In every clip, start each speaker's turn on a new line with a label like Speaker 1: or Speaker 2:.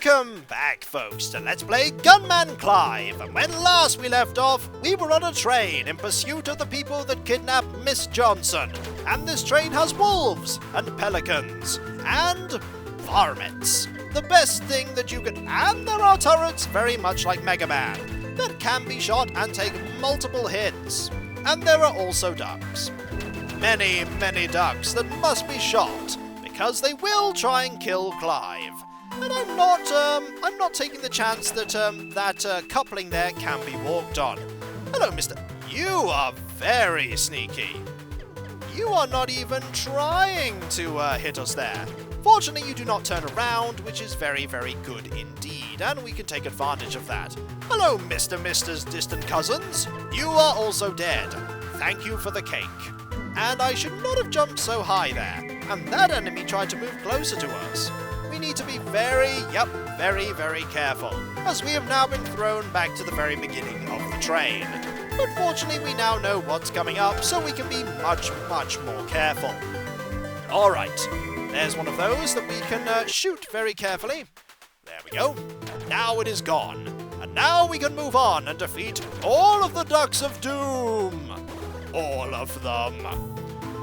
Speaker 1: Welcome back, folks, to Let's Play Gunman Clive, and when last we left off, we were on a train in pursuit of the people that kidnapped Miss Johnson, and this train has wolves, and pelicans, and varmints. The best thing that you can... and there are turrets, very much like Mega Man, that can be shot and take multiple hits. And there are also ducks. Many, many ducks that must be shot, because they will try and kill Clive. And I'm not taking the chance that that coupling there can be walked on. Hello, Mr. You are very sneaky. You are not even trying to hit us there. Fortunately, you do not turn around, which is very, very good indeed, and we can take advantage of that. Hello, Mr.'s distant cousins. You are also dead. Thank you for the cake. And I should not have jumped so high there, and that enemy tried to move closer to us. We need to be very, very careful, as we have now been thrown back to the very beginning of the train. But fortunately, we now know what's coming up, so we can be much more careful. Alright, there's one of those that we can shoot very carefully. There we go. Now it is gone. And now we can move on and defeat all of the Ducks of Doom. All of them.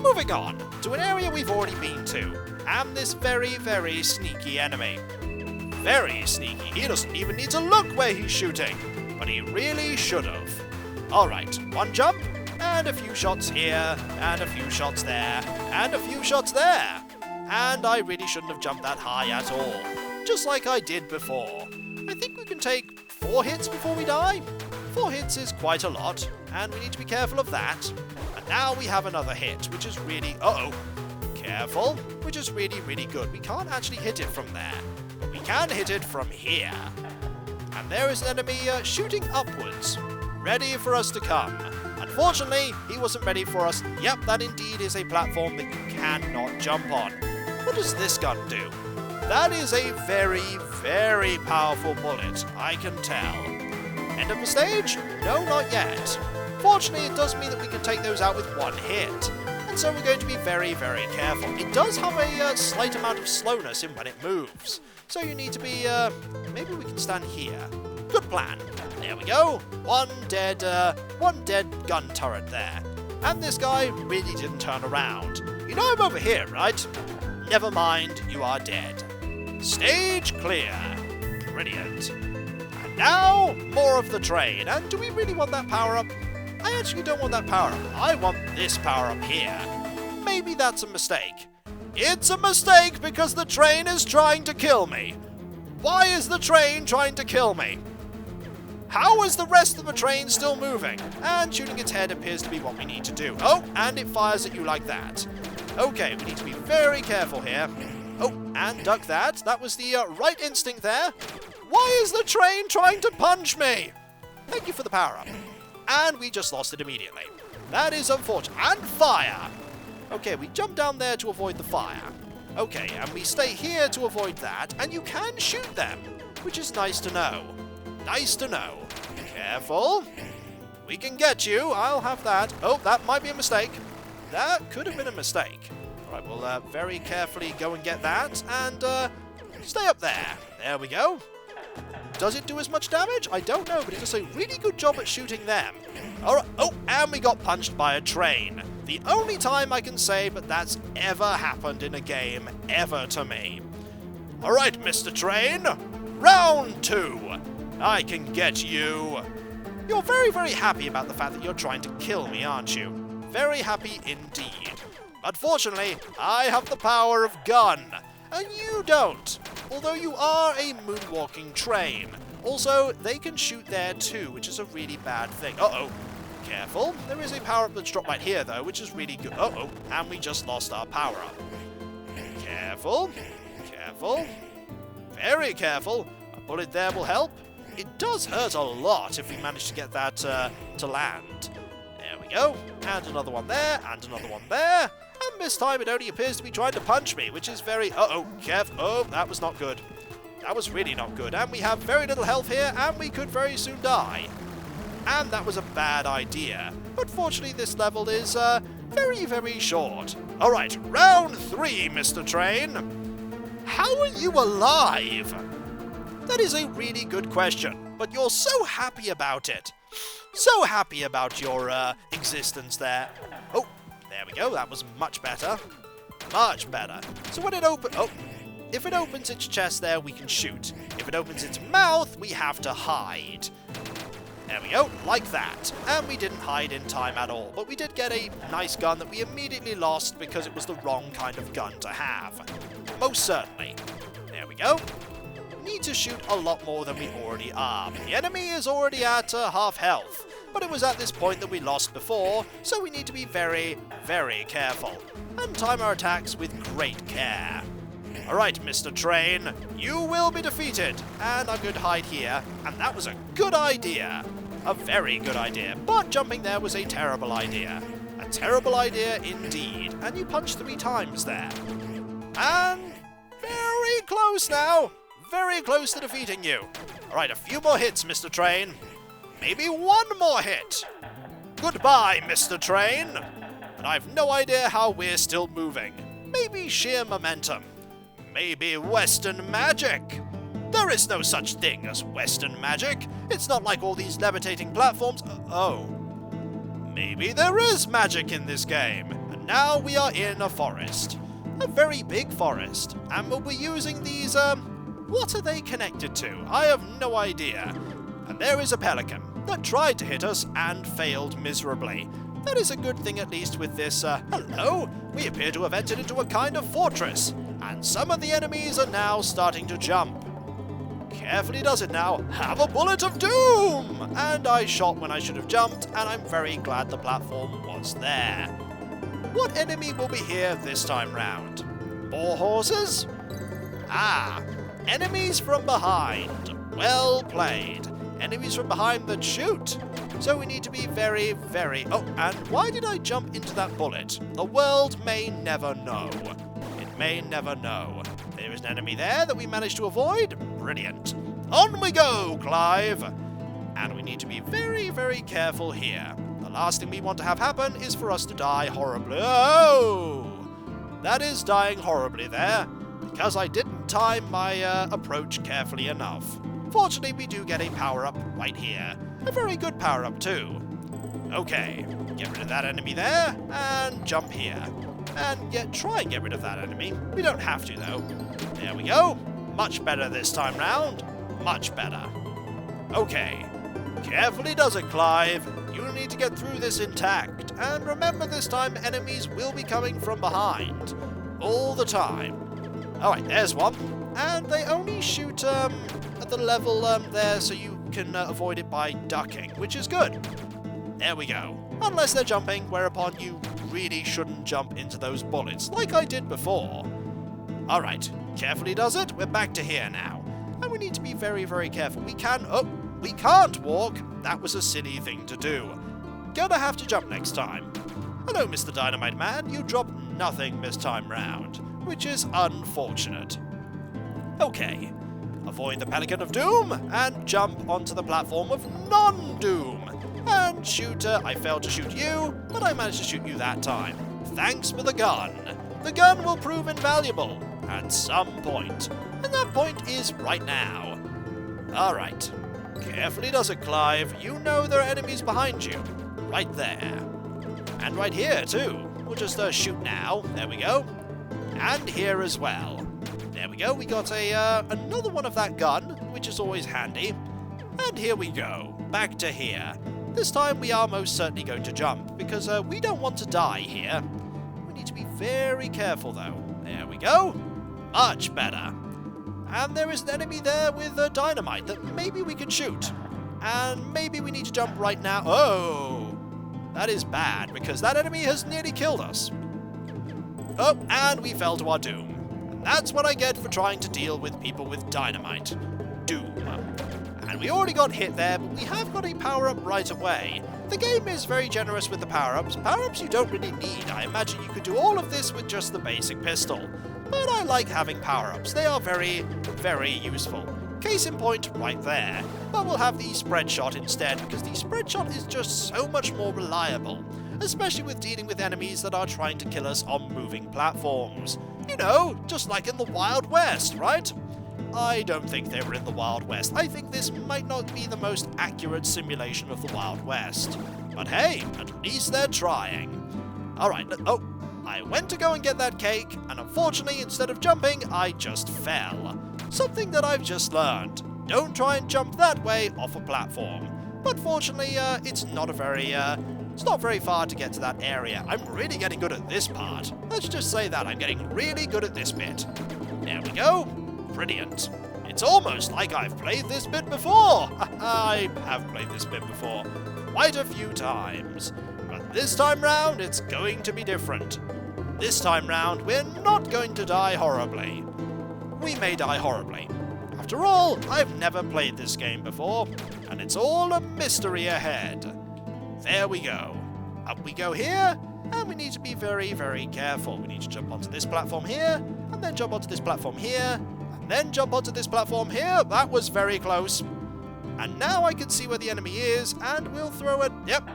Speaker 1: Moving on to an area we've already been to, and this very, very sneaky enemy. Very sneaky. He doesn't even need to look where he's shooting, but he really should have. Alright, one jump, and a few shots here, and a few shots there, and a few shots there. And I really shouldn't have jumped that high at all, just like I did before. I think we can take 4 hits before we die. 4 hits is quite a lot, and we need to be careful of that. And now we have another hit, which is really... careful, which is really good. We can't actually hit it from there, but we can hit it from here. And there is an enemy shooting upwards, ready for us to come. Unfortunately, he wasn't ready for us. Yep, that indeed is a platform that you cannot jump on. What does this gun do? That is a very powerful bullet, I can tell. End of the stage? No, not yet. Fortunately, it does mean that we can take those out with one hit. And so we're going to be very careful. It does have a slight amount of slowness in when it moves. So you need to be, maybe we can stand here. Good plan. There we go. One dead gun turret there. And this guy really didn't turn around. You know I'm over here, right? Never mind, you are dead. Stage clear. Brilliant. And now, more of the train. And do we really want that power-up? I actually don't want that power-up. I want this power-up here. Maybe that's a mistake. It's a mistake because the train is trying to kill me. Why is the train trying to kill me? How is the rest of the train still moving? And shooting its head appears to be what we need to do. Oh, and it fires at you like that. Okay, we need to be very careful here. Oh, and duck that. That was the right instinct there. Why is the train trying to punch me? Thank you for the power-up. And we just lost it immediately. That is unfortunate. And fire! Okay, we jump down there to avoid the fire. Okay, and we stay here to avoid that, and you can shoot them, which is nice to know. Nice to know. Careful. We can get you. I'll have that. Oh, that might be a mistake. That could have been a mistake. Alright, we'll very carefully go and get that, and stay up there. There we go. Does it do as much damage? I don't know, but it does a really good job at shooting them. Alright, oh, and we got punched by a train. The only time I can say that that's ever happened in a game, ever to me. Alright, Mr. Train, round 2. I can get you. You're very happy about the fact that you're trying to kill me, aren't you? Very happy indeed. Unfortunately, I have the power of gun, and you don't. Although you are a moonwalking train. Also, they can shoot there too, which is a really bad thing. Uh-oh. Careful. There is a power-up that's dropped right here, though, which is really good. Uh-oh. And we just lost our power-up. Careful. Careful. Very careful. A bullet there will help. It does hurt a lot if we manage to get that to land. There we go. And another one there, and another one there. And this time it only appears to be trying to punch me, which is very... Uh-oh, careful. Oh, that was not good. That was really not good. And we have very little health here, and we could very soon die. And that was a bad idea. But fortunately, this level is very short. All right, round 3, Mr. Train. How are you alive? That is a really good question, but you're so happy about it. So happy about your existence there. Oh, there we go. That was much better. Much better. So when it if it opens its chest there, we can shoot. If it opens its mouth, we have to hide. There we go, like that. And we didn't hide in time at all, but we did get a nice gun that we immediately lost because it was the wrong kind of gun to have. Most certainly. There we go. We need to shoot a lot more than we already are. The enemy is already at half health, but it was at this point that we lost before, so we need to be very, very careful and time our attacks with great care. Alright, Mr. Train, you will be defeated, and I'm going to hide here, and that was a good idea. A very good idea, but jumping there was a terrible idea. A terrible idea indeed, and you punched 3 times there. And very close now, very close to defeating you. Alright, a few more hits, Mr. Train. Maybe 1 more hit. Goodbye, Mr. Train. And I've no idea how we're still moving. Maybe sheer momentum. Maybe Western magic. There is no such thing as Western magic. It's not like all these levitating platforms. Oh. Maybe there is magic in this game. And now we are in a forest. A very big forest. And we'll be using these, what are they connected to? I have no idea. And there is a pelican that tried to hit us and failed miserably. That is a good thing at least with this, hello. We appear to have entered into a kind of fortress. And some of the enemies are now starting to jump. Carefully does it now. Have a bullet of doom! And I shot when I should have jumped, and I'm very glad the platform was there. What enemy will be here this time round? More horses? Ah, enemies from behind. Well played. Enemies from behind that shoot. So we need to be very, very... Oh, and why did I jump into that bullet? The world may never know. May never know. There is an enemy there that we managed to avoid. Brilliant. On we go, Clive! And we need to be very, very careful here. The last thing we want to have happen is for us to die horribly. Oh! That is dying horribly there, because I didn't time my approach carefully enough. Fortunately, we do get a power-up right here. A very good power-up, too. Okay, get rid of that enemy there, and jump here. And try and get rid of that enemy. We don't have to, though. There we go. Much better this time round. Much better. Okay. Carefully does it, Clive. You need to get through this intact. And remember this time, enemies will be coming from behind. All the time. Alright, there's one. And they only shoot at the level there, so you can avoid it by ducking, which is good. There we go. Unless they're jumping, whereupon you really shouldn't jump into those bullets, like I did before. Alright, carefully does it. We're back to here now. And we need to be very, very careful. We can't walk. That was a silly thing to do. Gonna have to jump next time. Hello, Mr. Dynamite Man. You dropped nothing this time round, which is unfortunate. Okay. Avoid the Pelican of Doom, and jump onto the platform of non-Doom. And shooter, I failed to shoot you, but I managed to shoot you that time. Thanks for the gun. The gun will prove invaluable at some point, and that point is right now. Alright. Carefully does it, Clive. You know there are enemies behind you. Right there. And right here, too. We'll just shoot now. There we go. And here as well. There we go. We got another one of that gun, which is always handy. And here we go. Back to here. This time we are most certainly going to jump, because we don't want to die here. We need to be very careful, though. There we go. Much better. And there is an enemy there with dynamite that maybe we can shoot. And maybe we need to jump right now. Oh! That is bad, because that enemy has nearly killed us. Oh, and we fell to our doom. And that's what I get for trying to deal with people with dynamite. Doom. And we already got hit there, but we have got a power-up right away. The game is very generous with the power-ups. Power-ups you don't really need. I imagine you could do all of this with just the basic pistol. But I like having power-ups. They are very, very useful. Case in point, right there. But we'll have the spread shot instead, because the spread shot is just so much more reliable. Especially with dealing with enemies that are trying to kill us on moving platforms. You know, just like in the Wild West, right? I don't think they were in the Wild West. I think this might not be the most accurate simulation of the Wild West. But hey, at least they're trying. Alright, oh, I went to go and get that cake, and unfortunately, instead of jumping, I just fell. Something that I've just learned. Don't try and jump that way off a platform. But fortunately, it's not very far to get to that area. I'm really getting good at this part. Let's just say that I'm getting really good at this bit. There we go. Brilliant. It's almost like I've played this bit before. I have played this bit before quite a few times. But this time round, it's going to be different. This time round, we're not going to die horribly. We may die horribly. After all, I've never played this game before, and it's all a mystery ahead. There we go. Up we go here, and we need to be very, very careful. We need to jump onto this platform here, and then jump onto this platform here, and then jump onto this platform here. That was very close. And now I can see where the enemy is, and we'll throw it. Yep,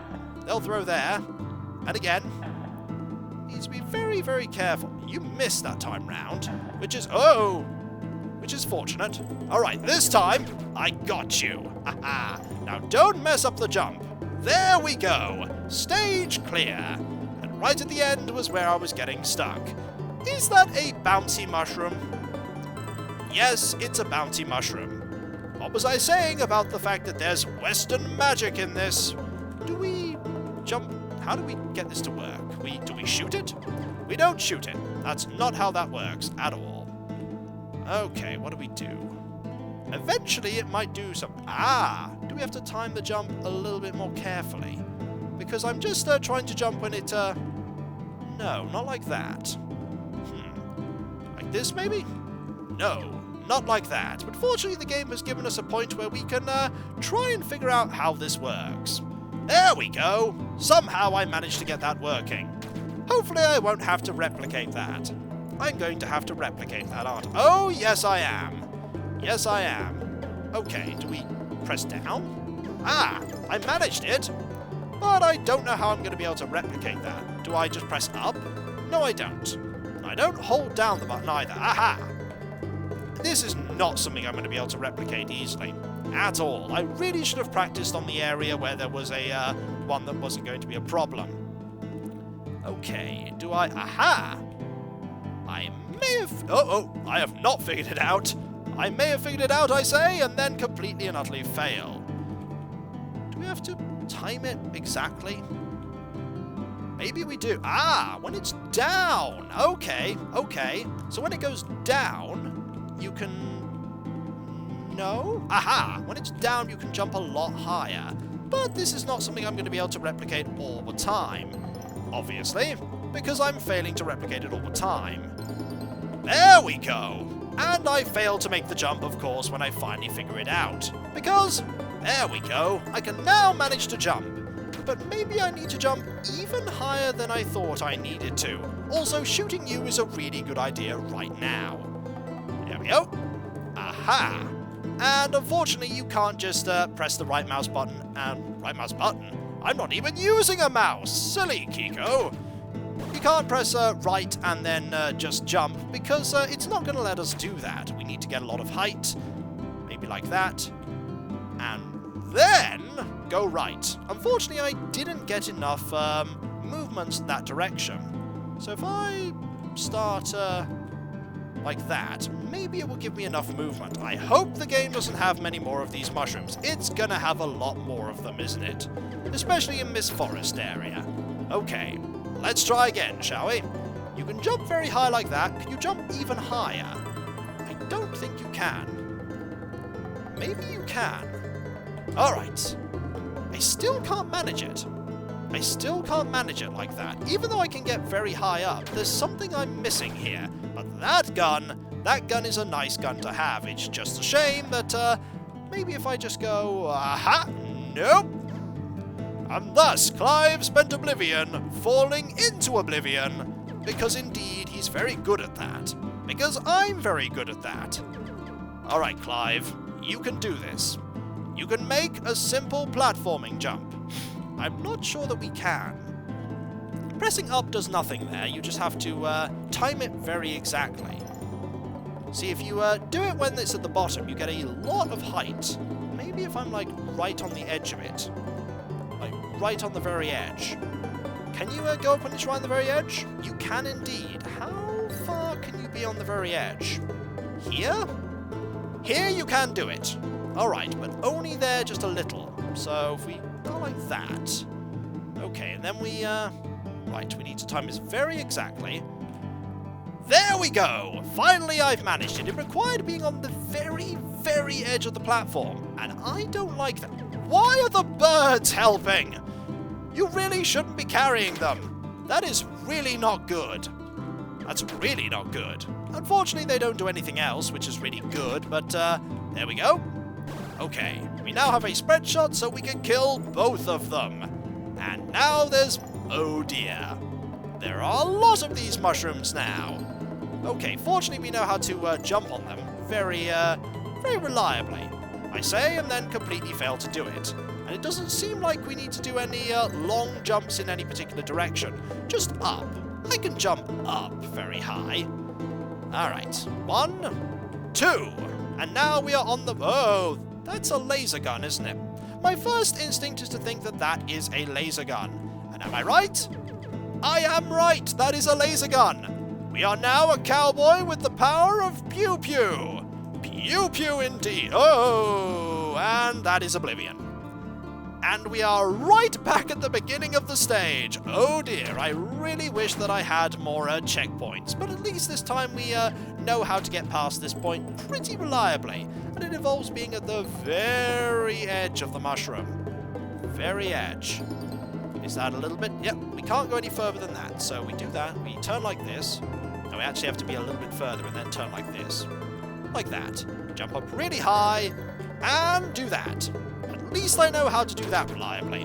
Speaker 1: they'll throw there. And again, need to be very, very careful. You missed that time round, which is fortunate. Alright, this time, I got you. Haha. Now don't mess up the jump. There we go. Stage clear. And right at the end was where I was getting stuck. Is that a bouncy mushroom? Yes, it's a bouncy mushroom. What was I saying about the fact that there's Western magic in this? Do we jump? How do we get this to work? Do we shoot it? We don't shoot it. That's not how that works at all. Okay, what do we do? Eventually it might do something. Do we have to time the jump a little bit more carefully? Because I'm just trying to jump when it, no, not like that. Like this, maybe? No, not like that. But fortunately, the game has given us a point where we can, try and figure out how this works. There we go! Somehow I managed to get that working. Hopefully I won't have to replicate that. I'm going to have to replicate that, aren't I? Oh, yes I am. Yes I am. Okay, do we press down? I managed it! But I don't know how I'm going to be able to replicate that. Do I just press up? No, I don't. I don't hold down the button either. Aha! This is not something I'm going to be able to replicate easily. At all. I really should have practiced on the area where there was a, one that wasn't going to be a problem. Okay, do I... Aha! I may have... I have not figured it out. I may have figured it out, I say, and then completely and utterly fail. Do we have to time it exactly? Maybe we do. When it's down. Okay. So when it goes down, you can... No? When it's down, you can jump a lot higher. But this is not something I'm going to be able to replicate all the time. Obviously, because I'm failing to replicate it all the time. There we go! And I failed to make the jump, of course, when I finally figure it out. Because, there we go, I can now manage to jump. But maybe I need to jump even higher than I thought I needed to. Also, shooting you is a really good idea right now. There we go. Aha! And unfortunately, you can't just press the right mouse button and... Right mouse button? I'm not even using a mouse! Silly Kiko! You can't press right and then just jump, because it's not going to let us do that. We need to get a lot of height, maybe like that, and then go right. Unfortunately, I didn't get enough movements in that direction. So if I start like that, maybe it will give me enough movement. I hope the game doesn't have many more of these mushrooms. It's going to have a lot more of them, isn't it? Especially in this forest area. Okay. Let's try again, shall we? You can jump very high like that. Can you jump even higher? I don't think you can. Maybe you can. Alright. I still can't manage it. I still can't manage it like that. Even though I can get very high up, there's something I'm missing here. But that gun is a nice gun to have. It's just a shame that, maybe if I just go... Nope! And thus, Clive spent oblivion falling into oblivion, because indeed he's very good at that. Because I'm very good at that. Alright, Clive, you can do this. You can make a simple platforming jump. I'm not sure that we can. Pressing up does nothing there, you just have to time it very exactly. See, if you do it when it's at the bottom, you get a lot of height. Maybe if I'm, like, right on the edge of it. Like, right on the very edge. Can you go up when it's right on the very edge? You can indeed. How far can you be on the very edge? Here? Here you can do it. Alright, but only there just a little. So if we go like that. Okay, and then we, right, we need to time this very exactly. There we go! Finally I've managed it. It required being on the very, very edge of the platform. And I don't like that. Why are the birds helping? You really shouldn't be carrying them. That is really not good. That's really not good. Unfortunately, they don't do anything else, which is really good, but, there we go. Okay, we now have a spread shot, so we can kill both of them. And now there's... oh dear. There are a lot of these mushrooms now. Okay, fortunately we know how to jump on them very reliably, I say, and then completely fail to do it. And it doesn't seem like we need to do any long jumps in any particular direction. Just up. I can jump up very high. Alright, 1, 2, and now we are on the... oh, that's a laser gun, isn't it? My first instinct is to think that that is a laser gun. And am I right? I am right, that is a laser gun. We are now a cowboy with the power of pew pew. Pew pew indeed. Oh, and that is oblivion. And we are right back at the beginning of the stage. Oh dear, I really wish that I had more checkpoints. But at least this time we know how to get past this point pretty reliably. And it involves being at the very edge of the mushroom. Very edge. Is that a little bit? Yep, we can't go any further than that. So we do that, we turn like this. No, we actually have to be a little bit further and then turn like this. Like that. Jump up really high and do that. At least I know how to do that reliably.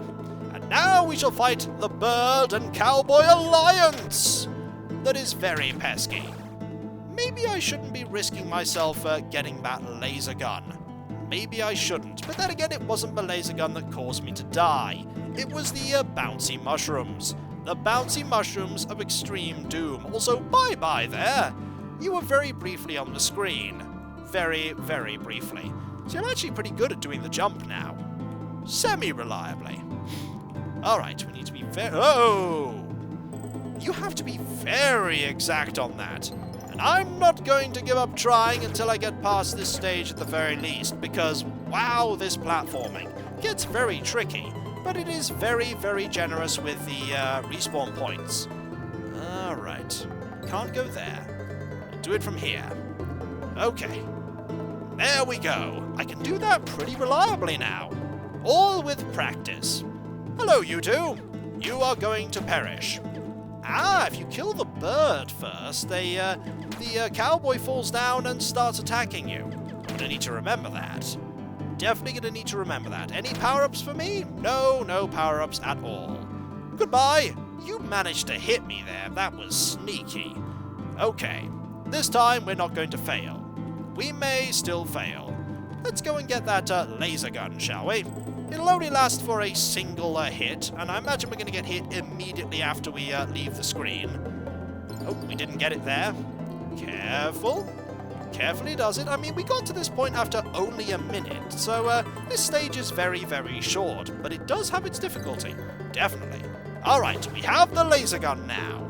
Speaker 1: And now we shall fight the Bird and Cowboy Alliance! That is very pesky. Maybe I shouldn't be risking myself getting that laser gun. Maybe I shouldn't, but then again it wasn't the laser gun that caused me to die. It was the bouncy mushrooms. The bouncy mushrooms of extreme doom. Also, bye-bye there. You were very briefly on the screen. Very, very briefly. So I'm actually pretty good at doing the jump now. Semi-reliably. Alright, we need to be very... oh! You have to be very exact on that. And I'm not going to give up trying until I get past this stage at the very least, because, wow, this platforming gets very tricky. But it is very, very generous with the respawn points. Alright. Can't go there. Do it from here. Okay. There we go. I can do that pretty reliably now. All with practice. Hello, you two. You are going to perish. Ah, if you kill the bird first, the cowboy falls down and starts attacking you. I'm going to need to remember that. Definitely going to need to remember that. Any power-ups for me? No, no power-ups at all. Goodbye. You managed to hit me there. That was sneaky. Okay. This time, we're not going to fail. We may still fail. Let's go and get that laser gun, shall we? It'll only last for a single hit, and I imagine we're going to get hit immediately after we leave the screen. Oh, we didn't get it there. Careful. Carefully does it. I mean, we got to this point after only a minute, so this stage is very, very short, but it does have its difficulty. Definitely. Alright, we have the laser gun now.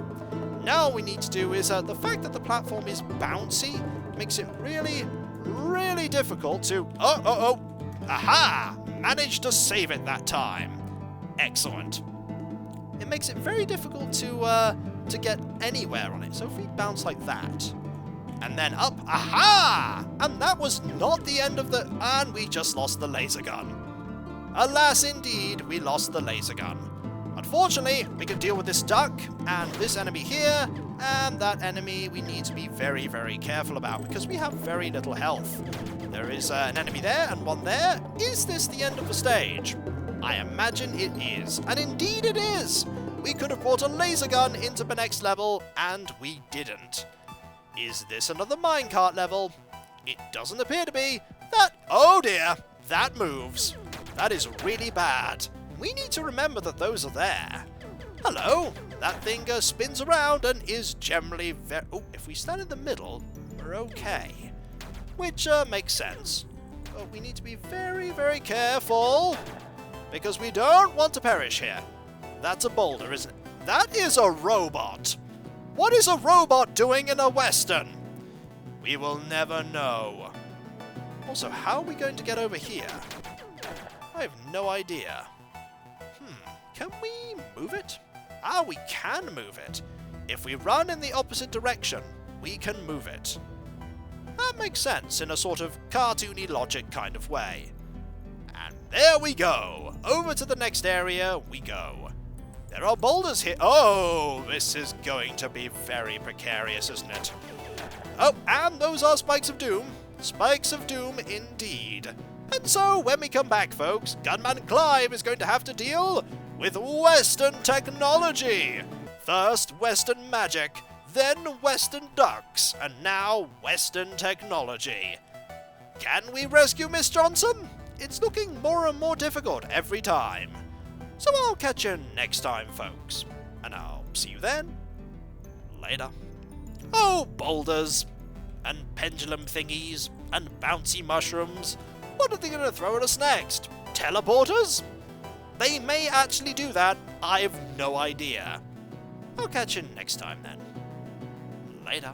Speaker 1: Now all we need to do is, the fact that the platform is bouncy makes it really, really difficult to... oh! Aha! Managed to save it that time. Excellent. It makes it very difficult to get anywhere on it. So if we bounce like that, and then up, aha! And that was not the end of the... and we just lost the laser gun. Alas, indeed, we lost the laser gun. Unfortunately, we can deal with this duck, and this enemy here, and that enemy we need to be very, very careful about, because we have very little health. There is an enemy there, and one there. Is this the end of the stage? I imagine it is, and indeed it is! We could have brought a laser gun into the next level, and we didn't. Is this another minecart level? It doesn't appear to be. That... oh dear! That moves. That is really bad. We need to remember that those are there. Hello! That thing spins around and is generally very... oh, if we stand in the middle, we're okay. which makes sense. But we need to be very, very careful, because we don't want to perish here. That's a boulder, isn't it? That is a robot. What is a robot doing in a western? We will never know. Also, how are we going to get over here? I have no idea. Can we move it? Ah, we can move it. If we run in the opposite direction, we can move it. That makes sense in a sort of cartoony logic kind of way. And there we go. Over to the next area we go. There are boulders here. Oh, this is going to be very precarious, isn't it? Oh, and those are spikes of doom. Spikes of doom indeed. And so, when we come back, folks, Gunman Clive is going to have to deal with Western technology. First Western magic, then Western ducks, and now Western technology. Can we rescue Miss Johnson? It's looking more and more difficult every time. So I'll catch you next time, folks. And I'll see you then. Later. Oh, boulders, and pendulum thingies, and bouncy mushrooms. What are they going to throw at us next? Teleporters? They may actually do that. I have no idea. I'll catch you next time then. Later.